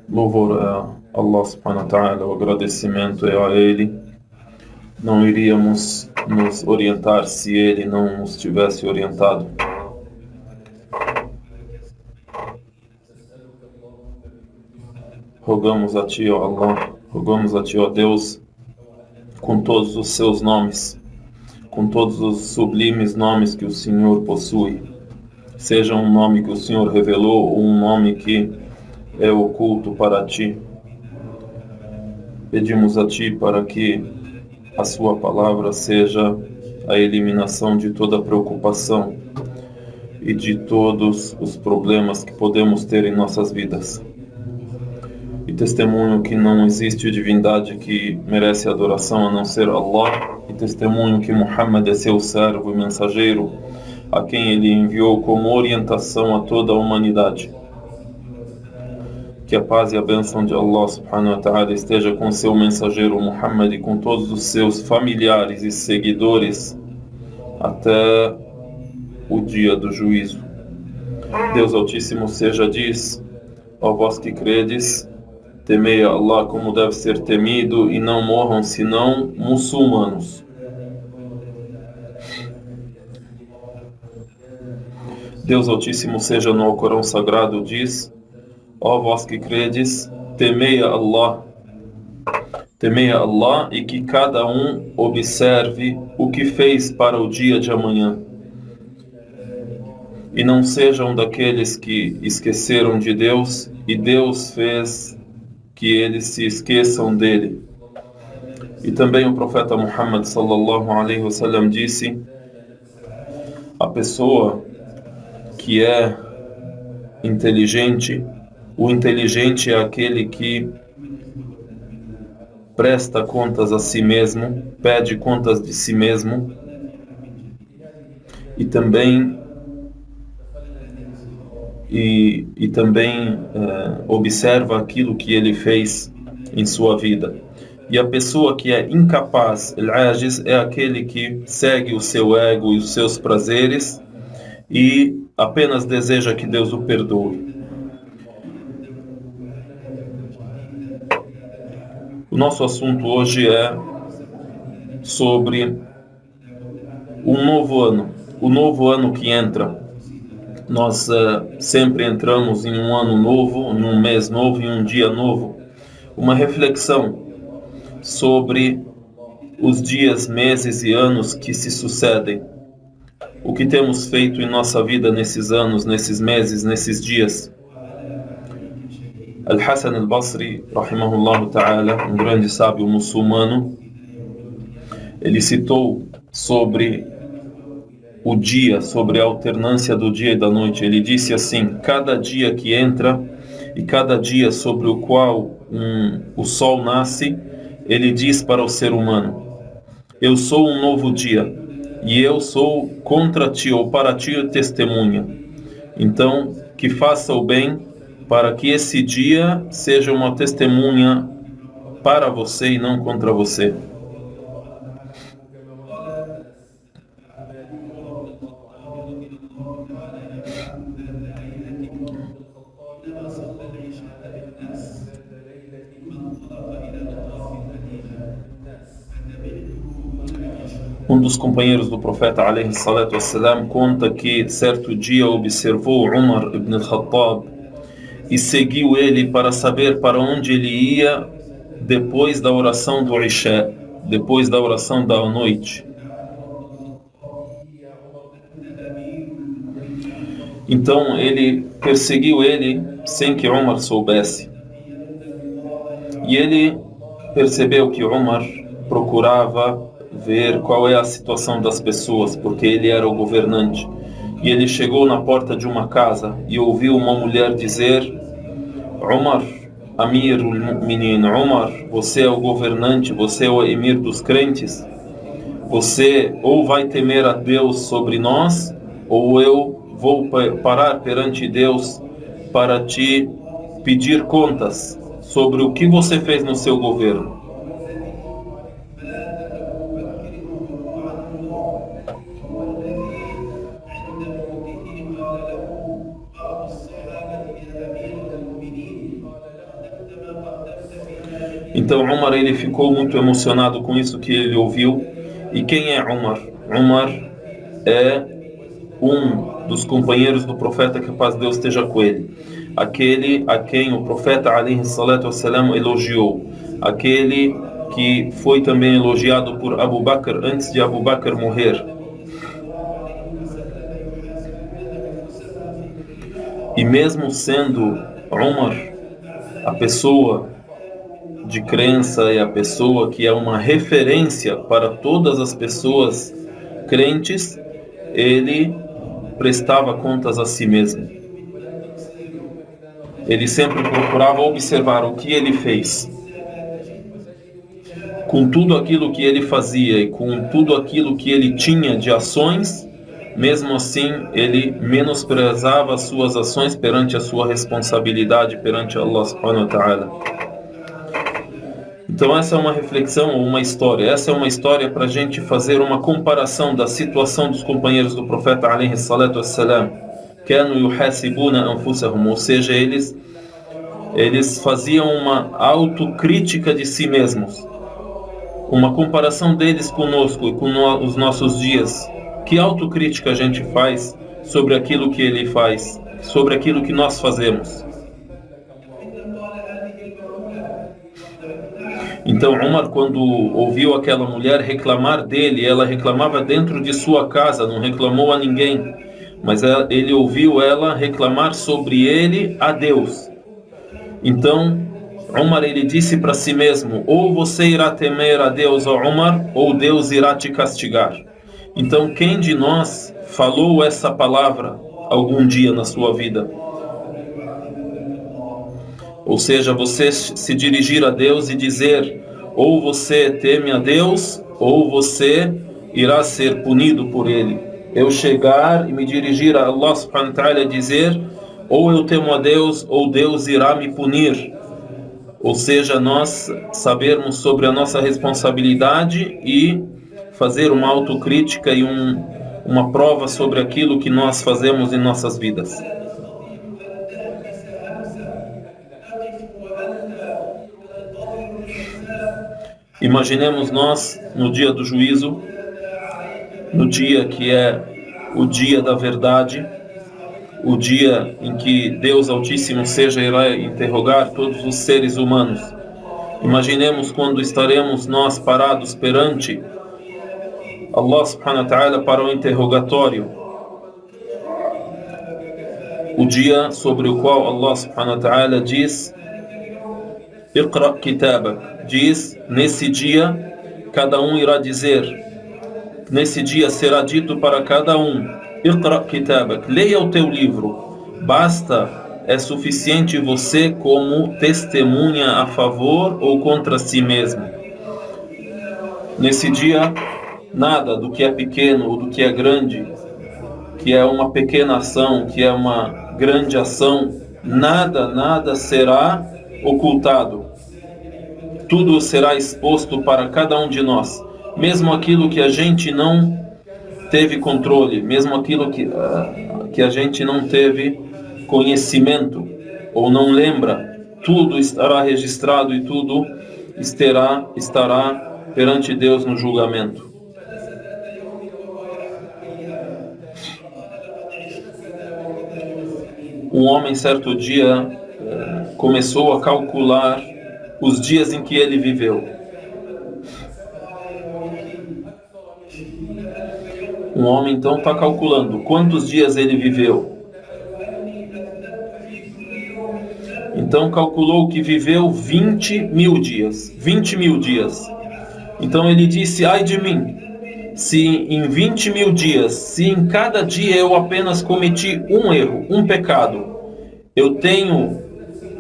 Louvor a Allah subhanahu wa ta'ala, o agradecimento é a Ele. Não iríamos nos orientar se Ele não nos tivesse orientado. Rogamos a Ti, ó Allah, rogamos a Ti, ó Deus, com todos os Seus nomes, com todos os sublimes nomes que o Senhor possui, seja um nome que o Senhor revelou ou um nome que é oculto para Ti. Pedimos a Ti para que a Sua palavra seja a eliminação de toda preocupação e de todos os problemas que podemos ter em nossas vidas. E testemunho que não existe divindade que merece adoração a não ser Allah, e testemunho que Muhammad é seu servo e mensageiro, a quem ele enviou como orientação a toda a humanidade. Que a paz e a bênção de Allah subhanahu wa ta'ala esteja com seu mensageiro Muhammad e com todos os seus familiares e seguidores até o dia do juízo. Deus Altíssimo seja diz: ó vós que credes, temei a Allah como deve ser temido e não morram senão muçulmanos. Deus Altíssimo seja no Alcorão Sagrado diz: ó vós que credes, temei a Allah e que cada um observe o que fez para o dia de amanhã. E não sejam daqueles que esqueceram de Deus e Deus fez que eles se esqueçam dele. E também o profeta Muhammad sallallahu alaihi wasallam disse: a pessoa que é inteligente, o inteligente é aquele que presta contas a si mesmo, pede contas de si mesmo e também observa aquilo que ele fez em sua vida. E a pessoa que é incapaz, al-ajiz, é aquele que segue o seu ego e os seus prazeres e apenas deseja que Deus o perdoe. O nosso assunto hoje é sobre um novo ano, o novo ano que entra. Nós sempre entramos em um ano novo, em um mês novo, em um dia novo. Uma reflexão sobre os dias, meses e anos que se sucedem. O que temos feito em nossa vida nesses anos, nesses meses, nesses dias. Al-Hasan al-Basri, rahimahullah ta'ala, um grande sábio muçulmano, ele citou sobre o dia, sobre a alternância do dia e da noite. Ele disse assim: cada dia que entra e cada dia sobre o qual o sol nasce, ele diz para o ser humano: eu sou um novo dia e eu sou contra ti ou para ti testemunha. Então, que faça o bem para que esse dia seja uma testemunha para você e não contra você. Um dos companheiros do profeta alayhi salatu wassalam conta que certo dia observou Umar ibn al-Khattab e seguiu ele para saber para onde ele ia depois da oração do Isha, depois da oração da noite. Então ele perseguiu ele sem que Umar soubesse. E ele percebeu que Umar procurava ver qual é a situação das pessoas, porque ele era o governante. E ele chegou na porta de uma casa e ouviu uma mulher dizer: Umar, Amirul Mu'minin, Umar, você é o governante, você é o emir dos crentes. Você ou vai temer a Deus sobre nós, ou eu vou parar perante Deus para te pedir contas sobre o que você fez no seu governo. Então Umar, ele ficou muito emocionado com isso que ele ouviu. E quem é Umar? Umar é um dos companheiros do profeta, que a paz de Deus esteja com ele, aquele a quem o profeta alaihi salatu wassalam elogiou, aquele que foi também elogiado por Abu Bakr antes de Abu Bakr morrer. E mesmo sendo Umar a pessoa de crença e a pessoa que é uma referência para todas as pessoas crentes, ele prestava contas a si mesmo. Ele sempre procurava observar o que ele fez. Com tudo aquilo que ele fazia e com tudo aquilo que ele tinha de ações, mesmo assim ele menosprezava as suas ações perante a sua responsabilidade perante Allah subhanahu wa ta'ala. Então essa é uma reflexão ou uma história. Essa é uma história para a gente fazer uma comparação da situação dos companheiros do profeta alaihi salatu wassalam. Kanu yuhasibuna anfusahum, ou seja, eles faziam uma autocrítica de si mesmos. Uma comparação deles conosco e com os nossos dias. Que autocrítica a gente faz sobre aquilo que ele faz, sobre aquilo que nós fazemos? Então Umar, quando ouviu aquela mulher reclamar dele, ela reclamava dentro de sua casa, não reclamou a ninguém, mas ele ouviu ela reclamar sobre ele a Deus. Então Umar, ele disse para si mesmo: ou você irá temer a Deus, ó Umar, ou Deus irá te castigar. Então quem de nós falou essa palavra algum dia na sua vida? Ou seja, você se dirigir a Deus e dizer: ou você teme a Deus, ou você irá ser punido por Ele. Eu chegar e me dirigir a Allah subhanahu wa ta'ala e dizer: ou eu temo a Deus, ou Deus irá me punir. Ou seja, nós sabermos sobre a nossa responsabilidade e fazer uma autocrítica e uma prova sobre aquilo que nós fazemos em nossas vidas. Imaginemos nós no dia do juízo, no dia que é o dia da verdade, o dia em que Deus Altíssimo irá interrogar todos os seres humanos. Imaginemos quando estaremos nós parados perante Allah subhanahu wa ta'ala para o interrogatório. O dia sobre o qual Allah subhanahu wa ta'ala diz: Iqra kitabak, diz, nesse dia cada um irá dizer, nesse dia será dito para cada um: Iqra kitabak, leia o teu livro. Basta, é suficiente você como testemunha a favor ou contra si mesmo. Nesse dia, nada do que é pequeno ou do que é grande, que é uma pequena ação, que é uma grande ação, nada será ocultado. Tudo será exposto para cada um de nós, mesmo aquilo que a gente não teve controle, mesmo aquilo que a gente não teve conhecimento ou não lembra, tudo estará registrado e tudo estará perante Deus no julgamento. Um homem certo dia começou a calcular os dias em que ele viveu. Um homem então está calculando quantos dias ele viveu. Então calculou que viveu 20.000 dias. 20.000 dias. Então ele disse: ai de mim, se em 20.000 dias, se em cada dia eu apenas cometi um erro, um pecado, eu tenho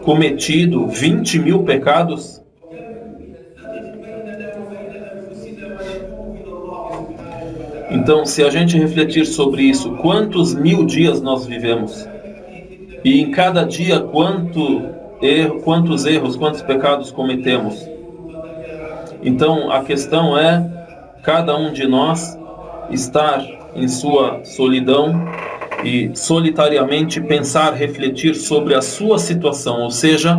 cometido 20.000 pecados? Então, se a gente refletir sobre isso, quantos 1.000 dias nós vivemos? E em cada dia, quantos erros, quantos pecados cometemos? Então, a questão é cada um de nós estar em sua solidão e solitariamente pensar, refletir sobre a sua situação, ou seja,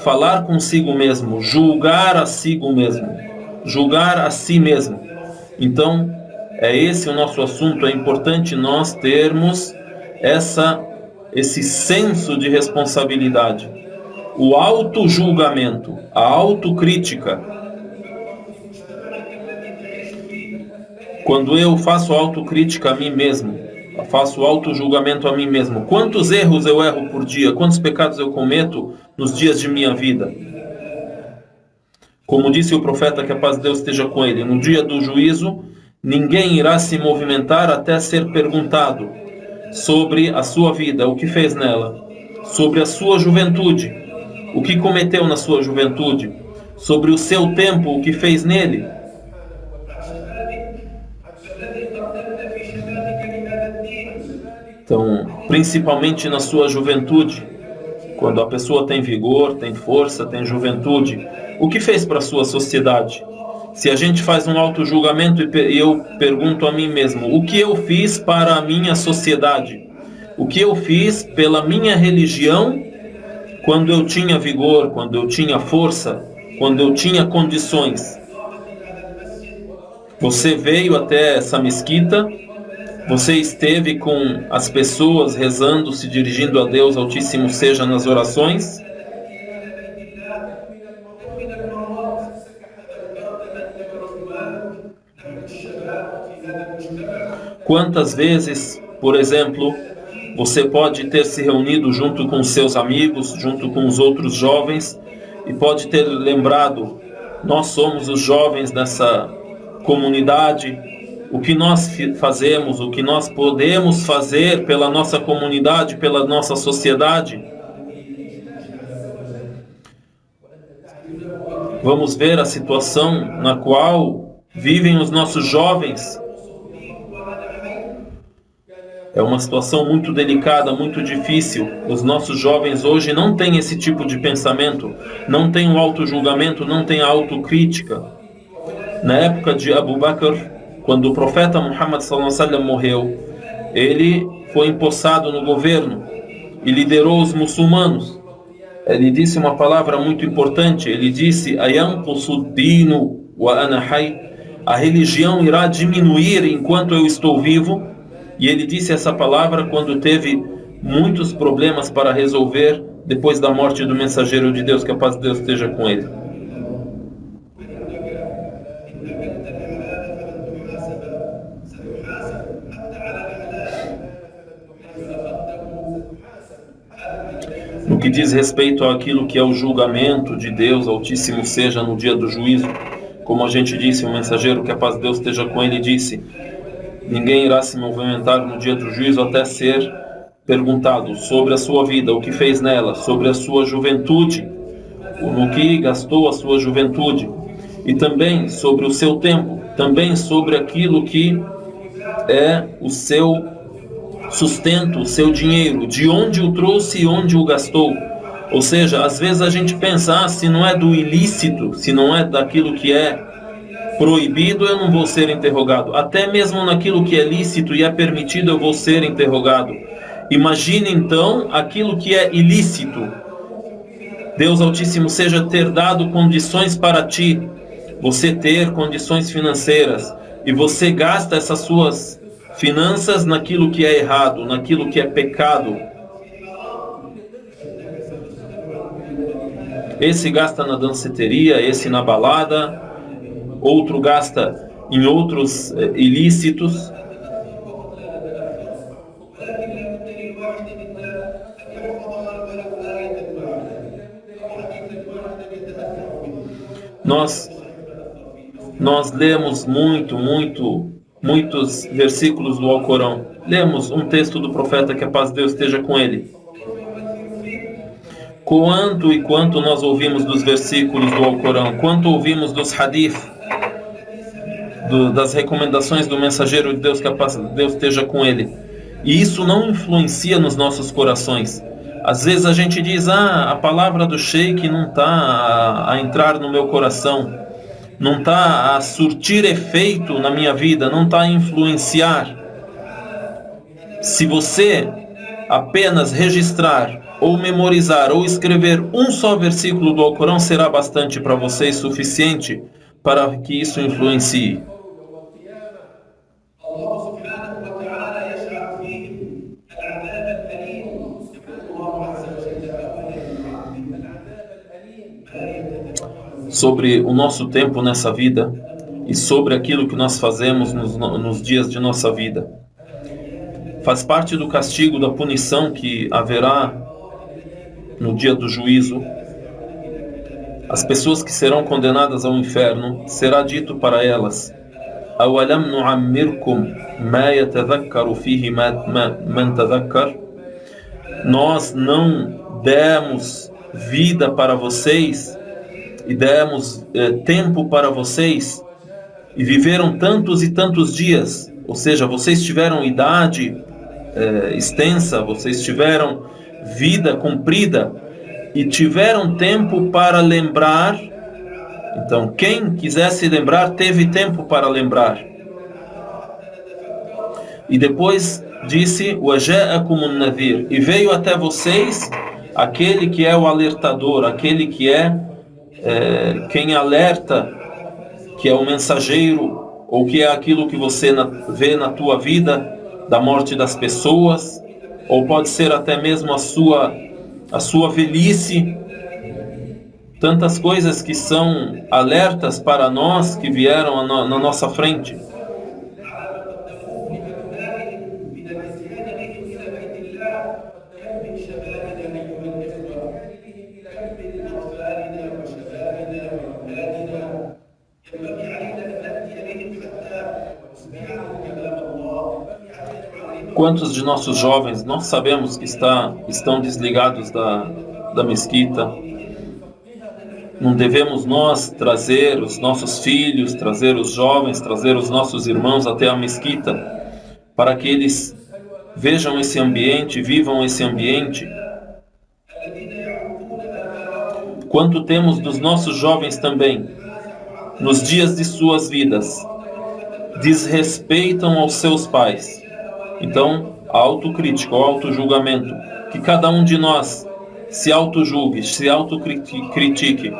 falar consigo mesmo, julgar a si mesmo, julgar a si mesmo. Então, é esse o nosso assunto. É importante nós termos esse senso de responsabilidade. O auto-julgamento, a autocrítica. Quando eu faço autocrítica a mim mesmo, faço auto-julgamento a mim mesmo, quantos erros eu erro por dia, quantos pecados eu cometo nos dias de minha vida? Como disse o profeta, que a paz de Deus esteja com ele, no dia do juízo, ninguém irá se movimentar até ser perguntado sobre a sua vida, o que fez nela, sobre a sua juventude, o que cometeu na sua juventude, sobre o seu tempo, o que fez nele. Então, principalmente na sua juventude, quando a pessoa tem vigor, tem força, tem juventude, o que fez para a sua sociedade? Se a gente faz um auto-julgamento e eu pergunto a mim mesmo, o que eu fiz para a minha sociedade? O que eu fiz pela minha religião quando eu tinha vigor, quando eu tinha força, quando eu tinha condições? Você veio até essa mesquita, você esteve com as pessoas rezando, se dirigindo a Deus Altíssimo seja nas orações? Quantas vezes, por exemplo, você pode ter se reunido junto com seus amigos, junto com os outros jovens, e pode ter lembrado, nós somos os jovens dessa comunidade, o que nós fazemos, o que nós podemos fazer pela nossa comunidade, pela nossa sociedade. Vamos ver a situação na qual vivem os nossos jovens. É uma situação muito delicada, muito difícil. Os nossos jovens hoje não têm esse tipo de pensamento, não têm o auto-julgamento, não têm a autocrítica. Na época de Abu Bakr, quando o profeta Muhammad sallallahu alaihi wasallam morreu, ele foi empossado no governo e liderou os muçulmanos. Ele disse uma palavra muito importante, ele disse: "Ayanqusu ad-dinu wa ana hayy", a religião irá diminuir enquanto eu estou vivo. E ele disse essa palavra quando teve muitos problemas para resolver depois da morte do mensageiro de Deus, que a paz de Deus esteja com ele. No que diz respeito àquilo que é o julgamento de Deus Altíssimo seja no dia do juízo, como a gente disse, o mensageiro, que a paz de Deus esteja com ele, disse: ninguém irá se movimentar no dia do juízo até ser perguntado sobre a sua vida, o que fez nela, sobre a sua juventude, no que gastou a sua juventude, e também sobre o seu tempo, também sobre aquilo que é o seu sustento, o seu dinheiro, de onde o trouxe e onde o gastou. Ou seja, às vezes a gente pensa, se não é do ilícito, se não é daquilo que é proibido, eu não vou ser interrogado. Até mesmo naquilo que é lícito e é permitido, eu vou ser interrogado. Imagine então aquilo que é ilícito. Deus Altíssimo seja ter dado condições para ti, você ter condições financeiras, e você gasta essas suas finanças naquilo que é errado, naquilo que é pecado. Esse gasta na danceteria, esse na balada, outro gasta em outros ilícitos. Nós lemos muitos versículos do Alcorão. Lemos um texto do profeta, que a paz de Deus esteja com ele. Quanto e quanto nós ouvimos dos versículos do Alcorão, quanto ouvimos dos hadith, das recomendações do mensageiro de Deus, que a paz de Deus esteja com ele. E isso não influencia nos nossos corações. Às vezes a gente diz, a palavra do sheik não está a entrar no meu coração, não está a surtir efeito na minha vida, não está a influenciar. Se você apenas registrar ou memorizar, ou escrever um só versículo do Alcorão será bastante para vocês, suficiente para que isso influencie. Sobre o nosso tempo nessa vida e sobre aquilo que nós fazemos nos dias de nossa vida. Faz parte do castigo, da punição que haverá no dia do juízo. As pessoas que serão condenadas ao inferno, será dito para elas: أَوَلَمْ نُعَمِّرْكُمْ مَا يَتَذَكَّرُ فِيهِ مَنْ تَذَكَّرَ. Nós não demos vida para vocês e demos tempo para vocês e viveram tantos e tantos dias, ou seja, vocês tiveram idade extensa, vocês tiveram vida comprida e tiveram tempo para lembrar. Então, quem quisesse lembrar, teve tempo para lembrar. E depois disse: وَجَاءَكُمُ النَّذِيرُ. E veio até vocês aquele que é o alertador, aquele que é quem alerta, que é o mensageiro, ou que é aquilo que você vê na tua vida, da morte das pessoas, ou pode ser até mesmo a sua velhice. Tantas coisas que são alertas para nós que vieram na nossa frente. Quantos de nossos jovens nós sabemos que estão desligados da mesquita? Não devemos nós trazer os nossos filhos, trazer os jovens, trazer os nossos irmãos até a mesquita, para que eles vejam esse ambiente, vivam esse ambiente? Quanto temos dos nossos jovens também, nos dias de suas vidas, desrespeitam aos seus pais? Então, a autocrítica, o autojulgamento, que cada um de nós se autojulgue, se autocritique.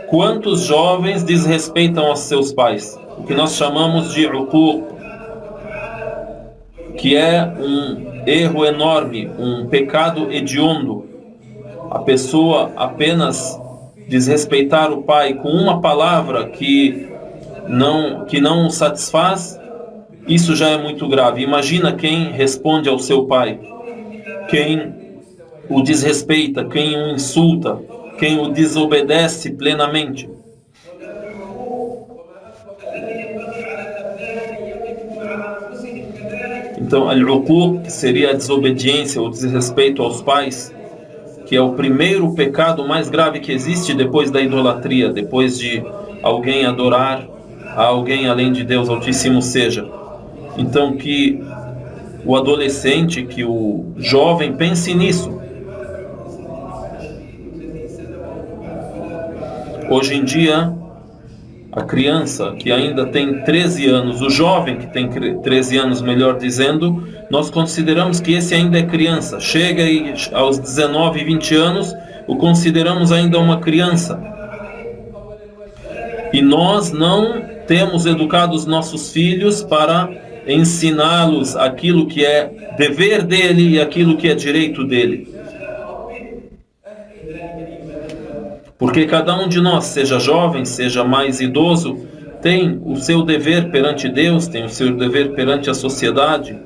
Quantos jovens desrespeitam aos seus pais? O que nós chamamos de uquuq, que é um erro enorme, um pecado hediondo. A pessoa apenas desrespeitar o pai com uma palavra que não o satisfaz, isso já é muito grave. Imagina quem responde ao seu pai, quem o desrespeita, quem o insulta, quem o desobedece plenamente. Então, al-uquq, que seria a desobediência, o desrespeito aos pais, que é o primeiro pecado mais grave que existe depois da idolatria, depois de alguém adorar a alguém além de Deus Altíssimo seja. Então, que o adolescente, que o jovem pense nisso. Hoje em dia, a criança que ainda tem 13 anos, o jovem que tem 13 anos, melhor dizendo, nós consideramos que esse ainda é criança. Chega e aos 19, 20 anos, o consideramos ainda uma criança. E nós não temos educado os nossos filhos para ensiná-los aquilo que é dever dele e aquilo que é direito dele. Porque cada um de nós, seja jovem, seja mais idoso, tem o seu dever perante Deus, tem o seu dever perante a sociedade.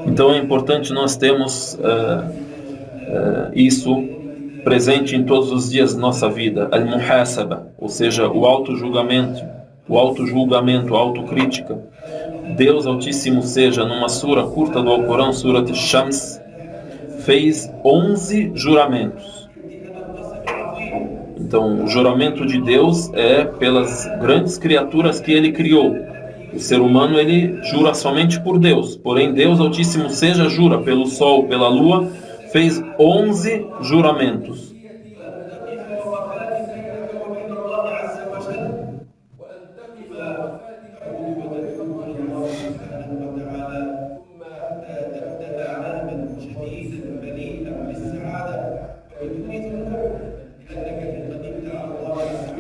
Então é importante nós termos isso presente em todos os dias da nossa vida. Al-muhasaba, ou seja, o autojulgamento, a autocrítica. Deus Altíssimo seja, numa sura curta do Alcorão, Surat Shams, fez 11 juramentos. Então, o juramento de Deus é pelas grandes criaturas que Ele criou. O ser humano, ele jura somente por Deus. Porém, Deus Altíssimo seja, jura pelo sol, pela lua, fez 11 juramentos.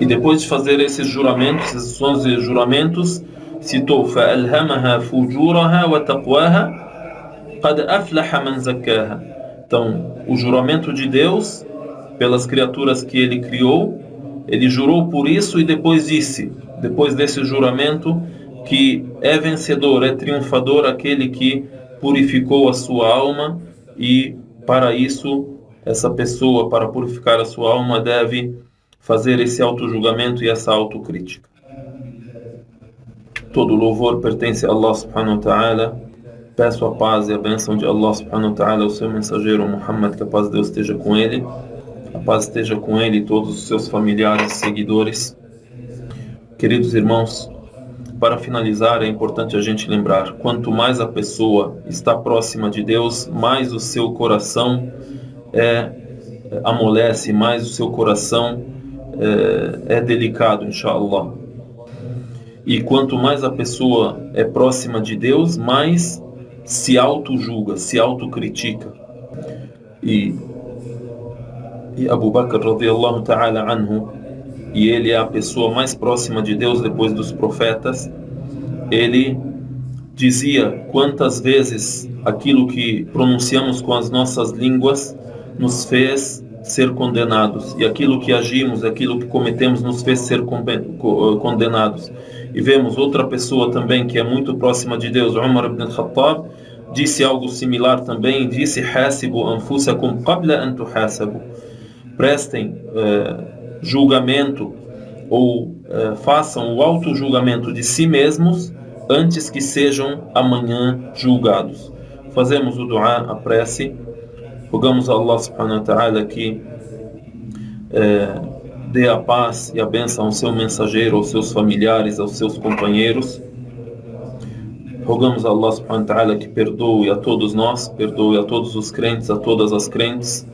E depois de fazer esses juramentos, esses 11 juramentos, citou فَأَلْهَمَهَا فُجُورَهَا وَتَقْوَاهَا قَدْ أَفْلَحَ مَنْ زَكَّاهَا. Então, o juramento de Deus pelas criaturas que ele criou, ele jurou por isso e depois disse, depois desse juramento, que é vencedor, é triunfador aquele que purificou a sua alma, e para isso, essa pessoa, para purificar a sua alma, deve fazer esse auto-julgamento e essa autocrítica. Todo louvor pertence a Allah subhanahu wa ta'ala. Peço a paz e a bênção de Allah subhanahu wa ta'ala ao seu mensageiro Muhammad, que a paz de Deus esteja com ele. A paz esteja com ele e todos os seus familiares e seguidores. Queridos irmãos, para finalizar, é importante a gente lembrar, quanto mais a pessoa está próxima de Deus, mais o seu coração amolece, mais o seu coração é delicado, inshallah. E quanto mais a pessoa é próxima de Deus, mais se auto-julga, se autocritica. E Abu Bakr radiyallahu ta'ala anhu, e ele é a pessoa mais próxima de Deus depois dos profetas, ele dizia quantas vezes aquilo que pronunciamos com as nossas línguas nos fez ser condenados, e aquilo que agimos, aquilo que cometemos nos fez ser condenados. E vemos outra pessoa também que é muito próxima de Deus, Umar ibn al-Khattab, disse algo similar também, disse hasibu anfusakum qabla an tuhasabu. Prestem julgamento ou façam o auto-julgamento de si mesmos antes que sejam amanhã julgados. Fazemos o dua, a prece, rogamos a Allah subhanahu wa ta'ala que dê a paz e a bênção ao seu mensageiro, aos seus familiares, aos seus companheiros. Rogamos a Allah subhanahu wa ta'ala que perdoe a todos nós, perdoe a todos os crentes, a todas as crentes.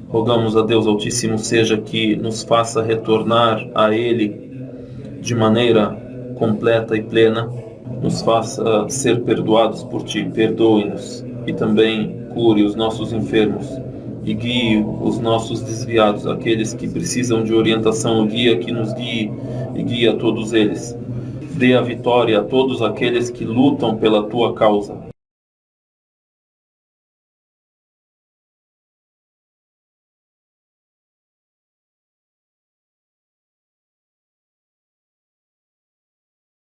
Rogamos a Deus Altíssimo seja que nos faça retornar a Ele de maneira completa e plena, nos faça ser perdoados por Ti, perdoe-nos e também cure os nossos enfermos e guie os nossos desviados, aqueles que precisam de orientação, o guia que nos guie e guie a todos eles. Dê a vitória a todos aqueles que lutam pela Tua causa,